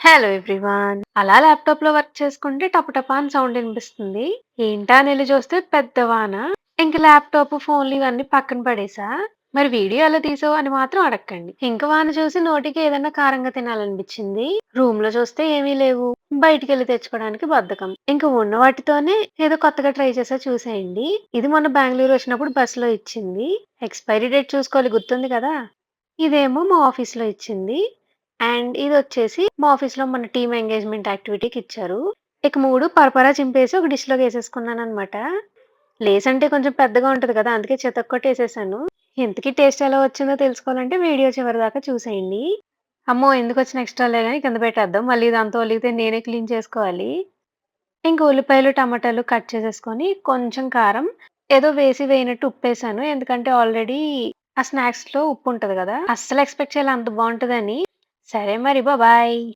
Hello everyone. అలా ల్యాప్‌టాప్‌లో work చేసుకుంటే టపటపా అని సౌండ్ వినిపిస్తుంది. ఏంటా అని ఎళ్లి చూస్తే పెద్ద వాన. ఇంక ల్యాప్‌టాప్, ఫోన్‌లు ఇవన్నీ పక్కన పడేసా. మరి వీడియో ఎలా తీసావు అని మాత్రం అడక్కండి. ఇంక వాన చూసి నోటికి ఏదన్నా కారంగా తినాలనిపించింది. రూమ్‌లో చూస్తే ఏమీ లేవు. బయటికెళ్ళి తెచ్చుకోవడానికి బద్ధకం. ఇంక ఉన్న వాటితోనే ఏదో కొత్తగా ట్రై చేశా చూసేయండి. ఇది మొన్న బెంగుళూరు వచ్చినప్పుడు బస్‌లో ఇచ్చింది. ఎక్స్‌పైరీ డేట్ చూసుకోవాలి గుర్తుంది కదా! ఇదేమో మా ఆఫీస్‌లో ఇచ్చింది. అండ్ ఇదొచ్చేసి మా ఆఫీస్‌లో మన టీమ్ ఎంగేజ్‌మెంట్ యాక్టివిటీకి ఇచ్చారు. ఇక 3 పరపరా చింపేసి ఒక డిష్‌లోకేసేసుకున్నాననమాట. లేస్ అంటే కొంచెం పెద్దగా ఉంటది కదా! అందుకే చితక్కొట్టేసేసాను. ఇంతకీ టేస్ట్ ఎలా వచ్చిందో తెలుసుకోవాలంటే వీడియో చివరిదాకా చూసేయండి. అమ్మో! ఎందుకొచ్చిన ఎక్స్‌ట్రాలే గాని కింద పెట్టేద్దాం. మళ్ళీ ఇదంతా ఒలిగితే నేనే క్లీన్ చేసుకోవాలి. ఇంక ఉల్లిపాయలు, టమాటాలు కట్ చేసేసుకొని, కొంచెం కారం, ఏదో వేసి వేయనట్టు ఉప్పేసాను. ఎందుకంటే ఆల్రెడీ ఆ స్నాక్స్‌లో ఉప్పుంటది గదా! అస్సలు ఎక్స్‌పెక్ట్ చేయలే అంత బావుంటదని. సరే మరి బాయ్.